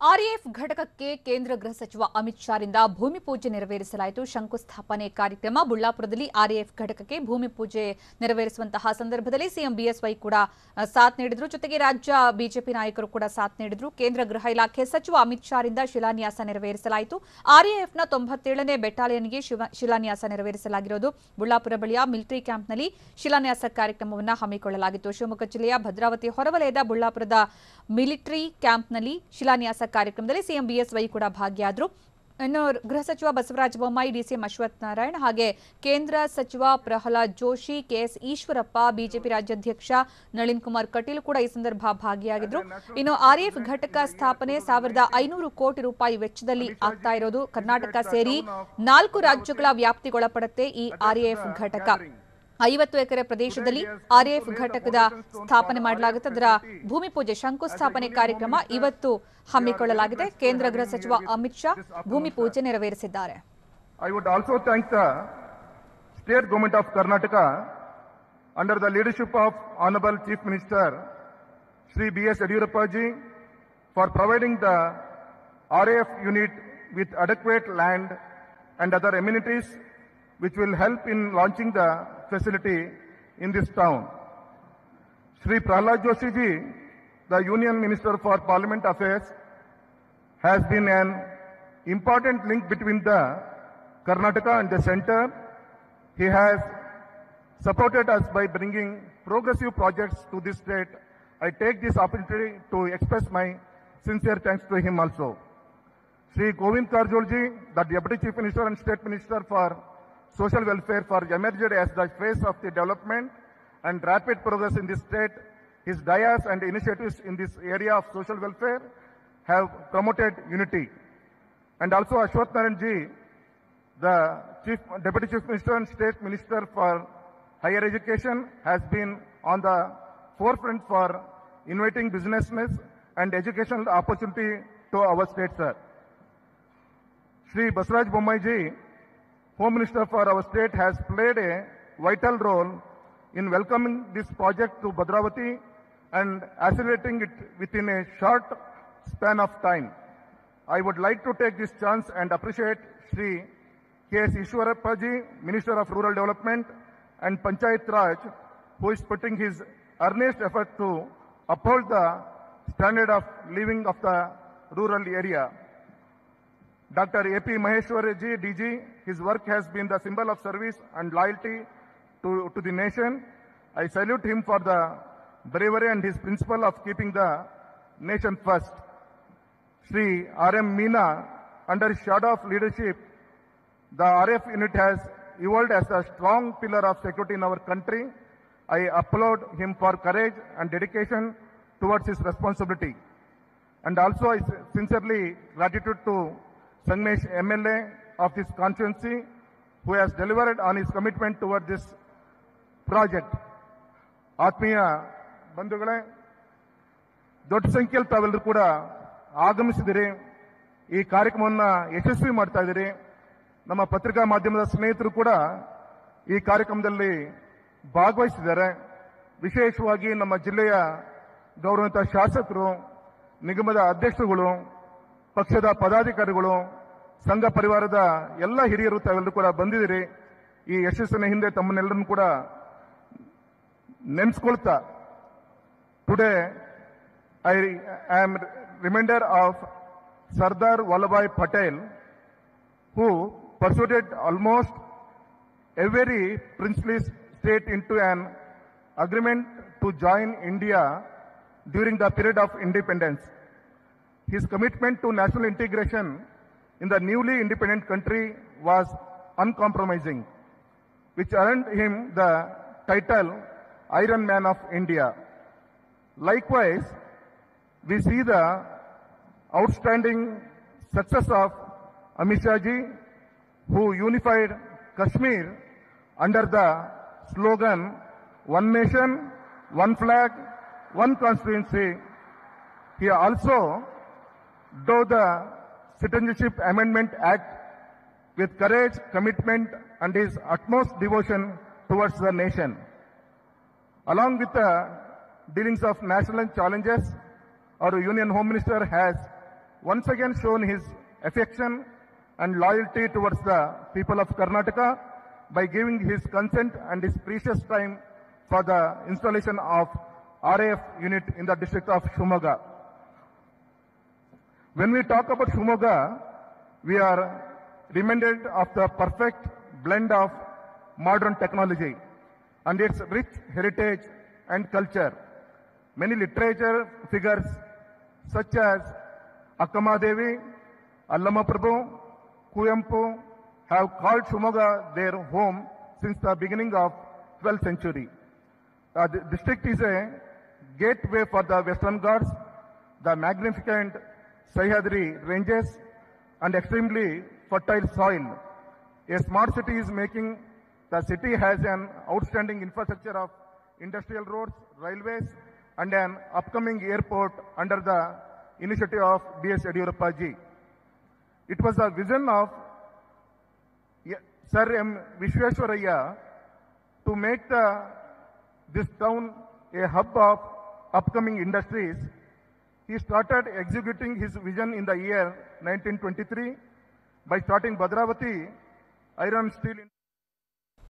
RAF ಘಟಕಕ್ಕೆ ಕೇಂದ್ರ ಗೃಹ ಸಚಿವ ಅಮಿತ್ ಶಾ ರಿಂದ ಭೂಮಿ ಪೂಜೆ ನೆರವೇರಿಸಲಾಯಿತು. ಶಂಕುಸ್ಥಾಪನೆ ಕಾರ್ಯಕ್ರಮ ಬುಳ್ಳಾಪುರದಲ್ಲಿ ಆರ್ಎಎಫ್ ಘಟಕಕ್ಕೆ ಭೂಮಿ ಪೂಜೆ ನೆರವೇರಿಸುವಂತಹ ಸಂದರ್ಭದಲ್ಲಿ ಸಿಎಂ ಬಿಎಸ್ವೈ ಕೂಡ ಸಾಥ್ ನೀಡಿದ್ರು. ಜೊತೆಗೆ ರಾಜ್ಯ ಬಿಜೆಪಿ ನಾಯಕರು ಕೂಡ ಸಾಥ್ ನೀಡಿದ್ರು. ಕೇಂದ್ರ ಗೃಹ ಇಲಾಖೆ ಸಚಿವ ಅಮಿತ್ ಶಾ ರಿಂದ ಶಿಲಾನ್ಯಾಸ ನೆರವೇರಿಸಲಾಯಿತು. ಆರ್ಎಎಫ್ನ 97ನೇ ಬೆಟಾಲಿಯನ್ಗೆ ಶಿಲಾನ್ಯಾಸ ನೆರವೇರಿಸಲಾಗಿರೋದು. ಬುಳ್ಳಾಪುರ ಬಳಿಯ ಮಿಲಿಟರಿ ಕ್ಯಾಂಪ್ನಲ್ಲಿ ಶಿಲಾನ್ಯಾಸ ಕಾರ್ಯಕ್ರಮವನ್ನು ಹಮ್ಮಿಕೊಳ್ಳಲಾಗಿತ್ತು. ಶಿವಮೊಗ್ಗ ಜಿಲ್ಲೆಯ ಭದ್ರಾವತಿ ಹೊರವಲಯದ ಬುಳ್ಳಾಪುರದ ಮಿಲಿಟರಿ ಕ್ಯಾಂಪ್ನಲ್ಲಿ ಶಿಲಾನ್ಯಾಸ ಕಾರ್ಯಕ್ರಮದಲ್ಲಿ ಸಿಎಂ ಬಿಎಸ್ವೈ ಕೂಡ ಭಾಗಿಯಾದರು. ಇನ್ನು ಗೃಹ ಸಚಿವ ಬಸವರಾಜ ಬೊಮ್ಮಾಯಿ, ಡಿಸಿಎಂ ಅಶ್ವಥ್ ನಾರಾಯಣ್ ಹಾಗೆ ಕೇಂದ್ರ ಸಚಿವ ಪ್ರಹ್ಲಾದ್ ಜೋಶಿ, ಕೆಎಸ್ ಈಶ್ವರಪ್ಪ, ಬಿಜೆಪಿ ರಾಜ್ಯಾಧ್ಯಕ್ಷ ನಳಿನ್ ಕುಮಾರ್ ಕಟೀಲ್ ಕೂಡ ಈ ಸಂದರ್ಭ ಭಾಗಿಯಾಗಿದ್ರು. ಇನ್ನು ಆರ್ಎಎಫ್ ಘಟಕ ಸ್ಥಾಪನೆ 1500 ಕೋಟಿ ರೂಪಾಯಿ ವೆಚ್ಚದಲ್ಲಿ ಆಗ್ತಾ ಇರೋದು. ಕರ್ನಾಟಕ ಸೇರಿ 4 ರಾಜ್ಯಗಳ ವ್ಯಾಪ್ತಿಗೊಳಪಡುತ್ತೆ ಈ ಆರ್ಎಎಫ್ ಘಟಕ. 50 ಎಕರೆ ಪ್ರದೇಶದಲ್ಲಿ ಆರ್ಎಎಫ್ ಘಟಕದ ಸ್ಥಾಪನೆ ಮಾಡಲಾಗುತ್ತೆ. ಅದರ ಭೂಮಿ ಪೂಜೆ ಶಂಕುಸ್ಥಾಪನೆ ಕಾರ್ಯಕ್ರಮ ಇವತ್ತು ಹಮ್ಮಿಕೊಳ್ಳಲಾಗಿದೆ. ಕೇಂದ್ರ ಗೃಹ ಸಚಿವ ಅಮಿತ್ ಶಾ ಭೂಮಿ ಪೂಜೆ ನೆರವೇರಿಸಿದ್ದಾರೆ. I would also thank the state government of Karnataka under the leadership of Honorable Chief Minister Shri B.S. Yediyurappa ji for providing the RAF unit with adequate land and other amenities which will help in launching the facility in this town. Shri Prahlad Joshi ji, the Union Minister for Parliament Affairs, has been an important link between the Karnataka and the centre. He has supported us by bringing progressive projects to this state. I take this opportunity to express my sincere thanks to him also. Shri Govind Karjol ji, the Deputy Chief Minister and State Minister for Social Welfare, for emerged as the face of the development and rapid progress in this state. His dayas and initiatives in this area of social welfare have promoted unity. And also Ashwath Narayan ji, the Deputy Chief Minister and State Minister for Higher Education, has been on the forefront for inviting businessmen and educational opportunity to our state, sir. Shri Basaraj Bommai ji, Home Minister for our state, has played a vital role in welcoming this project to Bhadravati and accelerating it within a short span of time. I would like to take this chance and appreciate Shri K.S. Ishwarappa ji, Minister of Rural Development and Panchayat Raj, who is putting his earnest effort to uphold the standard of living of the rural area. Dr. A.P. Maheshwari ji, DG, his work has been the symbol of service and loyalty to the nation. I salute him for the bravery and his principle of keeping the nation first. Shri R.M. Meena, under his shadow of leadership, the RF unit has evolved as a strong pillar of security in our country. I applaud him for courage and dedication towards his responsibility. And also I sincerely gratitude to Sanmesh MLA of this constituency, who has delivered on his commitment toward this project. ಆತ್ಮೀಯ ಬಂಧುಗಳೇ, ದೊಡ್ಡ ಸಂಖ್ಯೆಯಲ್ಲಿ ತಾವೆಲ್ಲರೂ ಕೂಡ ಆಗಮಿಸಿದಿರಿ. ಈ ಕಾರ್ಯಕ್ರಮವನ್ನು ಯಶಸ್ವಿ ಮಾಡ್ತಾ ಇದ್ದೀರಿ. ನಮ್ಮ ಪತ್ರಿಕಾ ಮಾಧ್ಯಮದ ಸ್ನೇಹಿತರು ಕೂಡ ಈ ಕಾರ್ಯಕ್ರಮದಲ್ಲಿ ಭಾಗವಹಿಸಿದ್ದಾರೆ. ವಿಶೇಷವಾಗಿ ನಮ್ಮ ಜಿಲ್ಲೆಯ ಗೌರವಿತ ಶಾಸಕರು, ನಿಗಮದ ಅಧ್ಯಕ್ಷರುಗಳು, ಪಕ್ಷದ ಪದಾಧಿಕಾರಿಗಳು, ಸಂಘ ಪರಿವಾರದ ಎಲ್ಲ ಹಿರಿಯರು ತಾವೆಲ್ಲರೂ ಕೂಡ ಬಂದಿದ್ದೀರಿ. ಈ ಯಶಸ್ಸಿನ ಹಿಂದೆ ತಮ್ಮನ್ನೆಲ್ಲರನ್ನು ಕೂಡ ನೆನೆಸ್ಕೊಳ್ತಾ, today I am reminder of Sardar Vallabhbhai Patel, who persuaded almost every princely state into an agreement to join India during the period of independence. His commitment to national integration in the newly independent country was uncompromising, which earned him the title Iron Man of India. Likewise, we see the outstanding success of Amit Shah ji, who unified Kashmir under the slogan "One Nation, One Flag, One Constituency." He also drove the Citizenship Amendment Act with courage, commitment, and his utmost devotion towards the nation. Along with the dealings of national challenges, our Union Home Minister has once again shown his affection and loyalty towards the people of Karnataka by giving his consent and his precious time for the installation of RAF unit in the district of Shimoga. When we talk about Shimoga, we are reminded of the perfect blend of modern technology and its rich heritage and culture. Many literature figures such as Akkama Devi, Allama Prabhu, Kuyampu have called Shimoga their home since the beginning of 12th century. The district is a gateway for the Western Ghats, the magnificent Sahyadri ranges, and extremely fertile soil. A smart city is making the city has an outstanding infrastructure of industrial roads, railways, and an upcoming airport under the initiative of B.S. Yediyurappa ji. It was the vision of Sir M. Vishweshwaraya to make this town a hub of upcoming industries. He started executing his vision in the year 1923 by starting Bhadravati Iron Steel